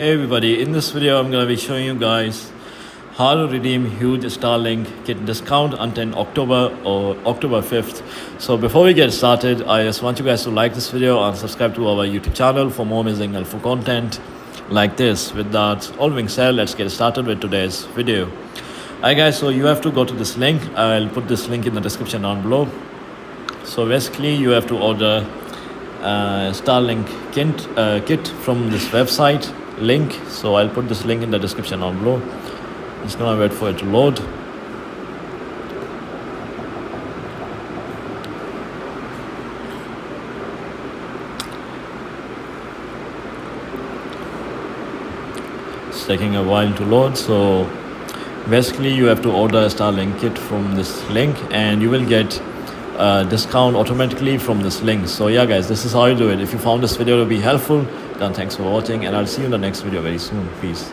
Hey everybody, in this video I'm going to be showing you guys how to redeem huge Starlink kit discount until October or October 5th. So before we get started, I just want you guys to like this video and subscribe to our YouTube channel for more amazing helpful content like this. With that all being said, let's get started with today's video. Alright guys, so you have to go to this link. I'll put this link in the description down below. So basically you have to order Starlink kit from this website link. So I'll put this link in the description down below. Just gonna wait for it to load. It's taking a while to load. So basically you have to order a Starlink kit from this link and you will get discount automatically from this link. So yeah guys, this is how you do it. If you found this video to be helpful, then thanks for watching and I'll see you in the next video very soon. Peace.